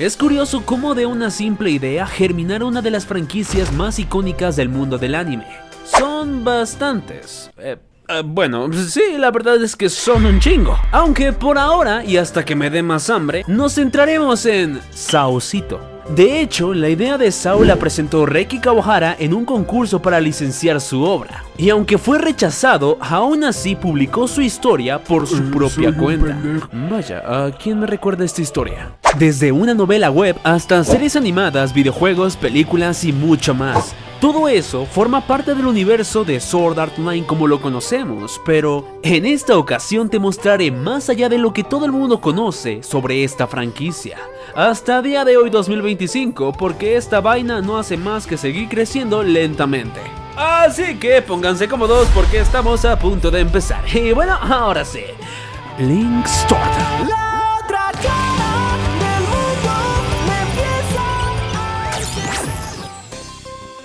Es curioso cómo de una simple idea germinara una de las franquicias más icónicas del mundo del anime. Son bastantes. Bueno, sí, la verdad es que son un chingo. Aunque por ahora, y hasta que me dé más hambre, nos centraremos en Saocito. De hecho, la idea de Sao la presentó Reiki Kawahara en un concurso para licenciar su obra. Y aunque fue rechazado, aún así publicó su historia por su propia cuenta. Vaya, ¿a quién me recuerda esta historia? Desde una novela web hasta series animadas, videojuegos, películas y mucho más. Todo eso forma parte del universo de Sword Art Online como lo conocemos, pero en esta ocasión te mostraré más allá de lo que todo el mundo conoce sobre esta franquicia. Hasta día de hoy 2025, porque esta vaina no hace más que seguir creciendo lentamente. Así que pónganse cómodos porque estamos a punto de empezar. Y bueno, ahora sí, Link Start.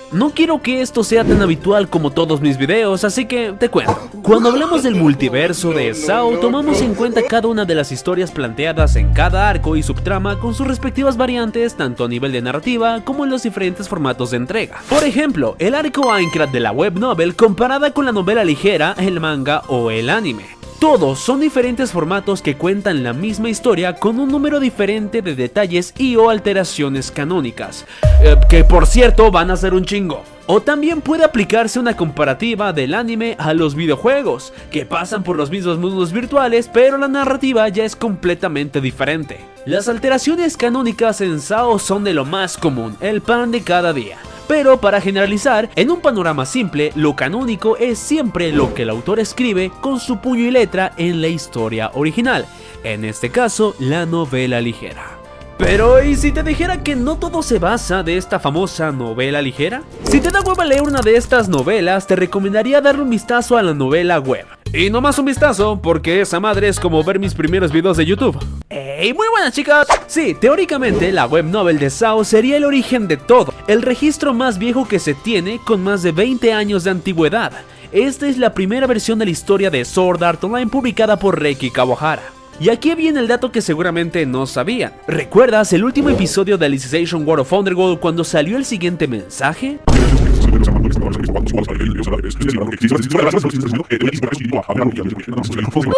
No quiero que esto sea tan habitual como todos mis videos, así que te cuento. Cuando hablamos del multiverso de Sao, tomamos en cuenta cada una de las historias planteadas en cada arco y subtrama con sus respectivas variantes, tanto a nivel de narrativa como en los diferentes formatos de entrega. Por ejemplo, el arco Aincrad de la web novel comparada con la novela ligera, el manga o el anime. Todos son diferentes formatos que cuentan la misma historia con un número diferente de detalles y o alteraciones canónicas, que por cierto van a ser un chingo. O también puede aplicarse una comparativa del anime a los videojuegos, que pasan por los mismos mundos virtuales, pero la narrativa ya es completamente diferente. Las alteraciones canónicas en Sao son de lo más común, el pan de cada día. Pero para generalizar, en un panorama simple, lo canónico es siempre lo que el autor escribe con su puño y letra en la historia original, en este caso, la novela ligera. Pero, ¿y si te dijera que no todo se basa de esta famosa novela ligera? Si te da hueva leer una de estas novelas, te recomendaría darle un vistazo a la novela web. Y no más un vistazo, porque esa madre es como ver mis primeros videos de YouTube. ¡Hey! Muy buenas, chicas. Sí, teóricamente la web novel de Sao sería el origen de todo, el registro más viejo que se tiene con más de 20 años de antigüedad. Esta es la primera versión de la historia de Sword Art Online publicada por Reiki Kawahara. Y aquí viene el dato que seguramente no sabían. ¿Recuerdas el último episodio de Alicization War of Underworld cuando salió el siguiente mensaje?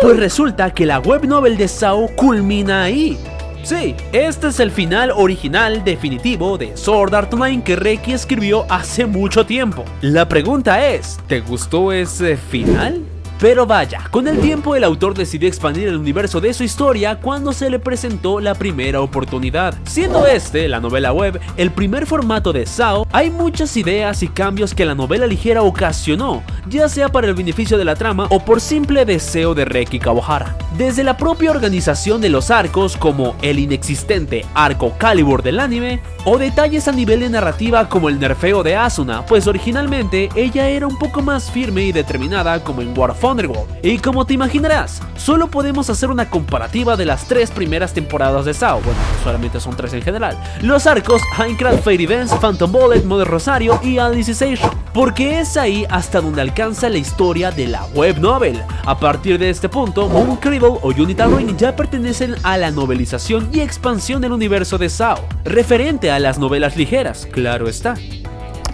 Pues resulta que la web novel de Sao culmina ahí. Sí, este es el final original definitivo de Sword Art Online que Reiki escribió hace mucho tiempo. La pregunta es, ¿te gustó ese final? Pero vaya, con el tiempo el autor decidió expandir el universo de su historia cuando se le presentó la primera oportunidad. Siendo este, la novela web, el primer formato de Sao, hay muchas ideas y cambios que la novela ligera ocasionó, ya sea para el beneficio de la trama o por simple deseo de Reiki Kawahara. Desde la propia organización de los arcos, como el inexistente arco Calibur del anime, o detalles a nivel de narrativa como el nerfeo de Asuna, pues originalmente ella era un poco más firme y determinada como en War of Underworld. Y como te imaginarás, solo podemos hacer una comparativa de las 3 primeras temporadas de Sao, bueno, solamente son 3 en general, los arcos Aincrad Fate Events, Phantom Bullet, Mother Rosario y Alicization, porque es ahí hasta donde alcanza la historia de la web novel. A partir de este punto, Moon Cribble o Unita Ruin ya pertenecen a la novelización y expansión del universo de Sao, referente a las novelas ligeras, claro está.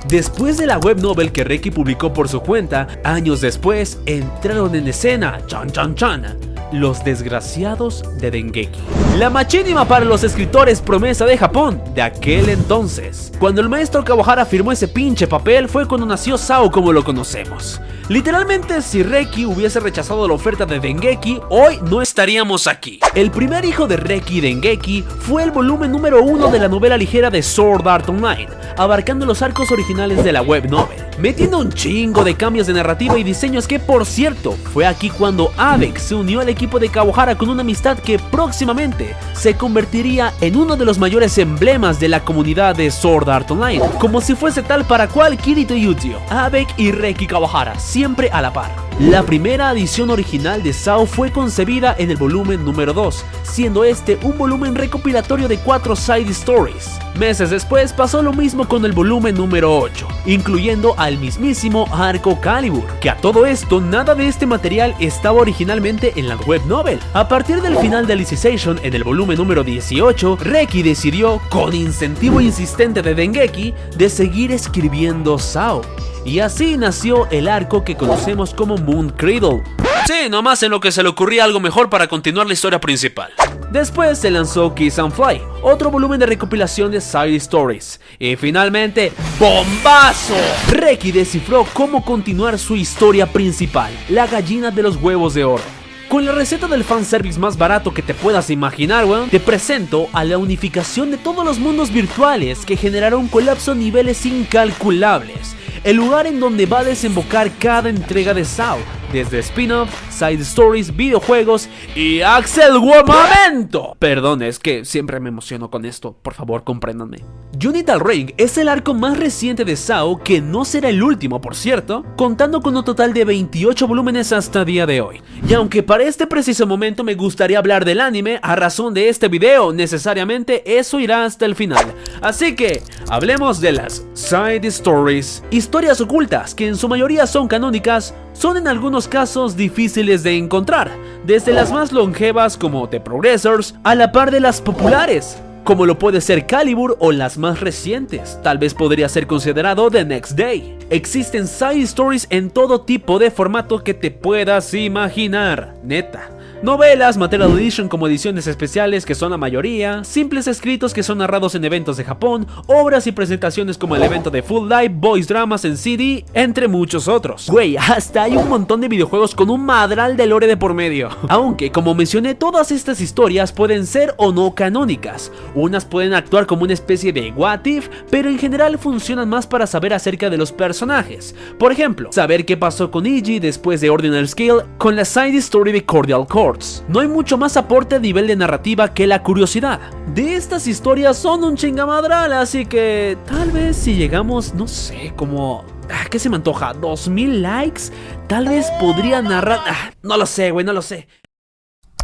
Después de la web novel que Reiki publicó por su cuenta, años después entraron en escena, chan chan chan, los desgraciados de Dengeki. La machínima para los escritores promesa de Japón de aquel entonces. Cuando el maestro Kawahara firmó ese pinche papel fue cuando nació Sao como lo conocemos. Literalmente, si Reiki hubiese rechazado la oferta de Dengeki, hoy no estaríamos aquí. El primer hijo de Reiki, Dengeki, fue el volumen número 1 de la novela ligera de Sword Art Online, abarcando los arcos originales de la web novel, metiendo un chingo de cambios de narrativa y diseños que, por cierto, fue aquí cuando Avex se unió al equipo de Kawahara con una amistad que próximamente se convertiría en uno de los mayores emblemas de la comunidad de Sword Art Online, como si fuese tal para cual Kirito y Uchiho, Avex y Reiki Kawahara, siempre a la par. La primera edición original de Sao fue concebida en el volumen número 2, siendo este un volumen recopilatorio de 4 side stories. Meses después pasó lo mismo con el volumen número 8, incluyendo al mismísimo arco Calibur, que a todo esto nada de este material estaba originalmente en la web novel. A partir del final de Alicization en el volumen número 18, Reki decidió, con incentivo insistente de Dengeki, de seguir escribiendo SAO. Y así nació el arco que conocemos como Moon Cradle. Sí, nomás en lo que se le ocurría algo mejor para continuar la historia principal. Después se lanzó Kiss and Fly, otro volumen de recopilación de side stories. Y finalmente, ¡bombazo! Reki descifró cómo continuar su historia principal, la gallina de los huevos de oro. Con la receta del fanservice más barato que te puedas imaginar, weón, te presento a la unificación de todos los mundos virtuales que generará un colapso a niveles incalculables. El lugar en donde va a desembocar cada entrega de SAO, desde spin-off, side stories, videojuegos y Axel Momento. Perdón, es que siempre me emociono con esto, por favor compréndanme. Unital Ring es el arco más reciente de SAO, que no será el último por cierto, contando con un total de 28 volúmenes hasta el día de hoy. Y aunque para este preciso momento me gustaría hablar del anime, a razón de este video, necesariamente eso irá hasta el final. Así que, hablemos de las side stories. Historias ocultas que en su mayoría son canónicas, son en algunos casos difíciles de encontrar, desde las más longevas como The Progressors, a la par de las populares, como lo puede ser Calibur, o las más recientes, tal vez podría ser considerado The Next Day. Existen side stories en todo tipo de formato que te puedas imaginar, neta. Novelas, Material Edition como ediciones especiales que son la mayoría, simples escritos que son narrados en eventos de Japón, obras y presentaciones como el evento de Full Live, voice dramas en CD, entre muchos otros. Güey, hasta hay un montón de videojuegos con un madral de lore de por medio. Aunque, como mencioné, todas estas historias pueden ser o no canónicas. Unas pueden actuar como una especie de what if, pero en general funcionan más para saber acerca de los personajes. Por ejemplo, saber qué pasó con Iggy después de Ordinal Scale con la side story de Cordial Chords. No hay mucho más aporte a nivel de narrativa que la curiosidad. De estas historias son un chingamadral, así que tal vez si llegamos, no sé, como... ¿qué se me antoja? ¿2000 likes? Tal vez podría narrar... no lo sé, güey, no lo sé.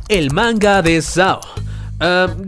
El manga de SAO.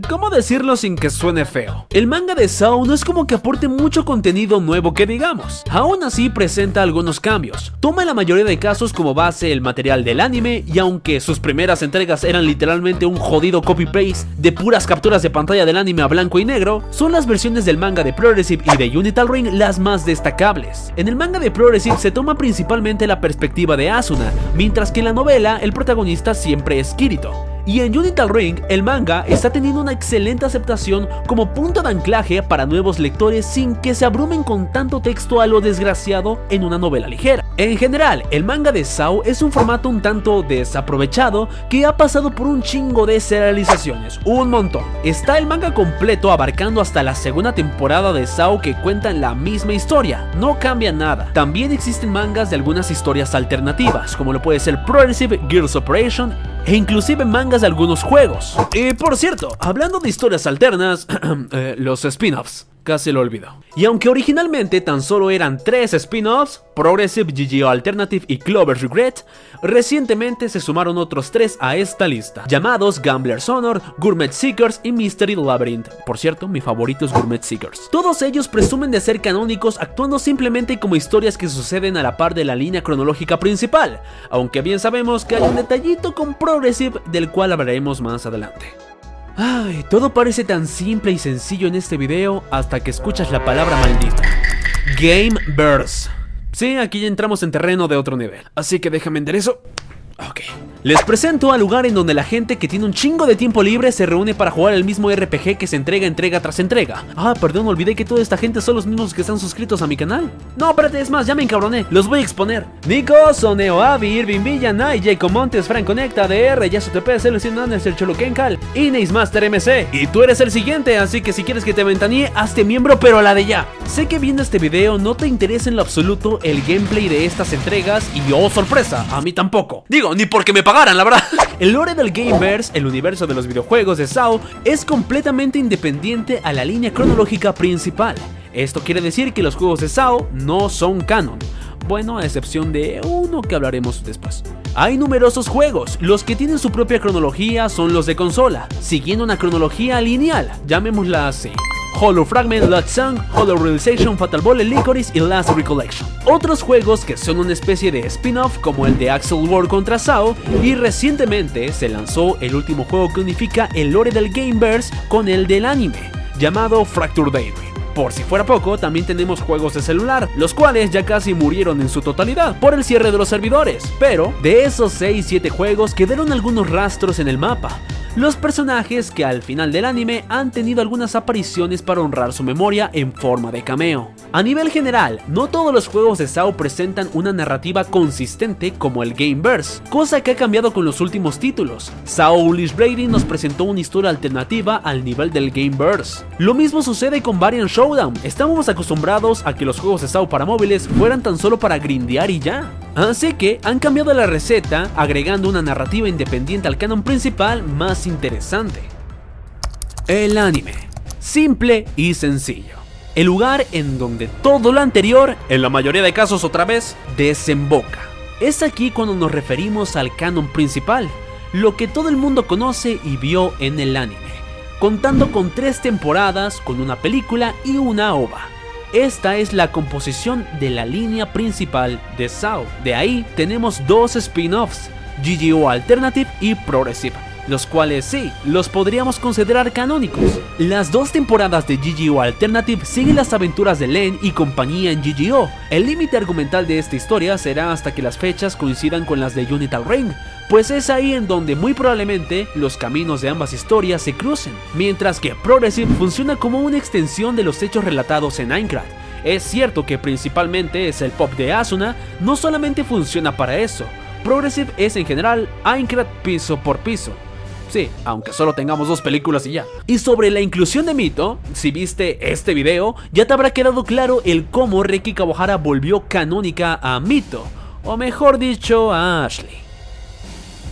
¿Cómo decirlo sin que suene feo? El manga de SAO no es como que aporte mucho contenido nuevo que digamos. Aún así presenta algunos cambios. Toma en la mayoría de casos como base el material del anime, y aunque sus primeras entregas eran literalmente un jodido copy-paste de puras capturas de pantalla del anime a blanco y negro, son las versiones del manga de Progressive y de Unital Ring las más destacables. En el manga de Progressive se toma principalmente la perspectiva de Asuna, mientras que en la novela el protagonista siempre es Kirito. Y en Unital Ring, el manga está teniendo una excelente aceptación como punto de anclaje para nuevos lectores sin que se abrumen con tanto texto a lo desgraciado en una novela ligera. En general, el manga de SAO es un formato un tanto desaprovechado que ha pasado por un chingo de serializaciones, un montón. Está el manga completo abarcando hasta la segunda temporada de SAO que cuentan la misma historia, no cambia nada. También existen mangas de algunas historias alternativas, como lo puede ser Progressive Girls Operation, e inclusive mangas de algunos juegos. Y por cierto, hablando de historias alternas, los spin-offs, casi lo olvido. Y aunque originalmente tan solo eran 3 spin-offs, Progressive, GGO Alternative y Clover's Regret, recientemente se sumaron otros 3 a esta lista, llamados Gambler's Honor, Gourmet Seekers y Mystery Labyrinth. Por cierto, mi favorito es Gourmet Seekers. Todos ellos presumen de ser canónicos, actuando simplemente como historias que suceden a la par de la línea cronológica principal, aunque bien sabemos que hay un detallito con Progressive del cual hablaremos más adelante. Ay, todo parece tan simple y sencillo en este video hasta que escuchas la palabra maldita: Gameverse. Sí, aquí ya entramos en terreno de otro nivel, así que déjame enderezo. Ok. Les presento al lugar en donde la gente que tiene un chingo de tiempo libre se reúne para jugar el mismo RPG que se entrega tras entrega. Perdón, olvidé que toda esta gente son los mismos que están suscritos a mi canal. No, espérate, es más, ya me encabroné, los voy a exponer. Nico, Soneo, Avi, Irving Villa, Nai, Jacob Montes, Frank Conecta, DR, YasuTP, Celestino Anderson, Cholukenkal, Ineis Master MC. Y tú eres el siguiente, así que si quieres que te ventanee, hazte miembro, pero a la de ya. Sé que viendo este video no te interesa en lo absoluto el gameplay de estas entregas y oh sorpresa, a mí tampoco. Digo, ni porque me pagaran, la verdad. El lore del Gameverse, el universo de los videojuegos de SAO, es completamente independiente a la línea cronológica principal. Esto quiere decir que los juegos de SAO no son canon. Bueno, a excepción de uno que hablaremos después. Hay numerosos juegos, los que tienen su propia cronología son los de consola, siguiendo una cronología lineal, llamémosla así. Hollow Fragment, Last Song, Hollow Realization, Fatal Bullet, Licorice y Last Recollection. Otros juegos que son una especie de spin-off como el de Axel World contra SAO, y recientemente se lanzó el último juego que unifica el lore del Gameverse con el del anime, llamado Fractured Daydream. Por si fuera poco, también tenemos juegos de celular, los cuales ya casi murieron en su totalidad por el cierre de los servidores, pero de esos 6-7 juegos quedaron algunos rastros en el mapa. Los personajes que al final del anime han tenido algunas apariciones para honrar su memoria en forma de cameo. A nivel general, no todos los juegos de SAO presentan una narrativa consistente como el Gameverse, cosa que ha cambiado con los últimos títulos. SAO Unleashed Brady nos presentó una historia alternativa al nivel del Gameverse. Lo mismo sucede con Variant Showdown. Estábamos acostumbrados a que los juegos de SAO para móviles fueran tan solo para grindear y ya. Así que han cambiado la receta, agregando una narrativa independiente al canon principal más interesante. El anime. Simple y sencillo. El lugar en donde todo lo anterior, en la mayoría de casos otra vez, desemboca. Es aquí cuando nos referimos al canon principal, lo que todo el mundo conoce y vio en el anime, contando con 3 temporadas, con una película y una OVA. Esta es la composición de la línea principal de SAO. De ahí tenemos 2 spin-offs, GGO Alternative y Progressive, los cuales sí, los podríamos considerar canónicos. Las 2 temporadas de GGO Alternative siguen las aventuras de Len y compañía en GGO. El límite argumental de esta historia será hasta que las fechas coincidan con las de Unital Ring, pues es ahí en donde muy probablemente los caminos de ambas historias se crucen, mientras que Progressive funciona como una extensión de los hechos relatados en Aincrad. Es cierto que principalmente es el pop de Asuna, no solamente funciona para eso. Progressive es en general Aincrad piso por piso. Sí, aunque solo tengamos 2 películas y ya. Y sobre la inclusión de Mito, si viste este video, ya te habrá quedado claro el cómo Reki Kawahara volvió canónica a Mito, o mejor dicho, a Ashley.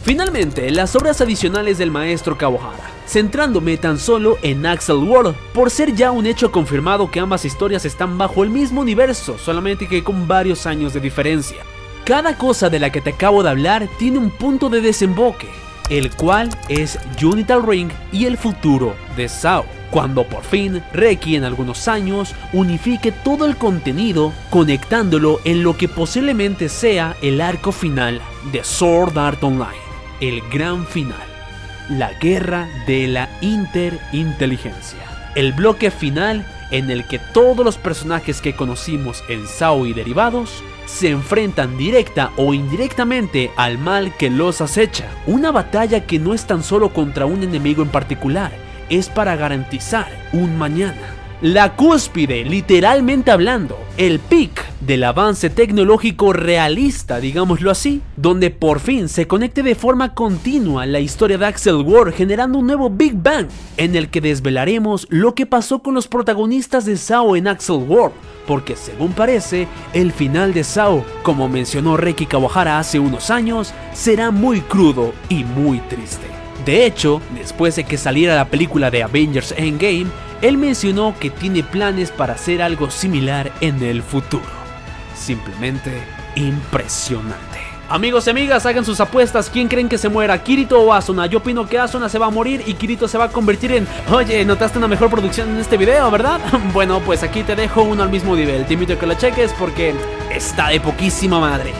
Finalmente, las obras adicionales del maestro Kawahara, centrándome tan solo en Axel World, por ser ya un hecho confirmado que ambas historias están bajo el mismo universo, solamente que con varios años de diferencia. Cada cosa de la que te acabo de hablar tiene un punto de desemboque, el cual es Unital Ring y el futuro de SAO, cuando por fin Reki en algunos años unifique todo el contenido, conectándolo en lo que posiblemente sea el arco final de Sword Art Online, el gran final, la guerra de la interinteligencia, el bloque final en el que todos los personajes que conocimos en SAO y derivados se enfrentan directa o indirectamente al mal que los acecha. Una batalla que no es tan solo contra un enemigo en particular, es para garantizar un mañana. La cúspide, literalmente hablando, el pic del avance tecnológico realista, digámoslo así, donde por fin se conecte de forma continua la historia de Axel World, generando un nuevo Big Bang, en el que desvelaremos lo que pasó con los protagonistas de SAO en Axel World, porque según parece, el final de SAO, como mencionó Reki Kawahara hace unos años, será muy crudo y muy triste. De hecho, después de que saliera la película de Avengers Endgame, él mencionó que tiene planes para hacer algo similar en el futuro. Simplemente impresionante. Amigos y amigas, hagan sus apuestas. ¿Quién creen que se muera? ¿Kirito o Asuna? Yo opino que Asuna se va a morir y Kirito se va a convertir en... Oye, ¿notaste una mejor producción en este video, verdad? Bueno, pues aquí te dejo uno al mismo nivel. Te invito a que lo cheques porque está de poquísima madre.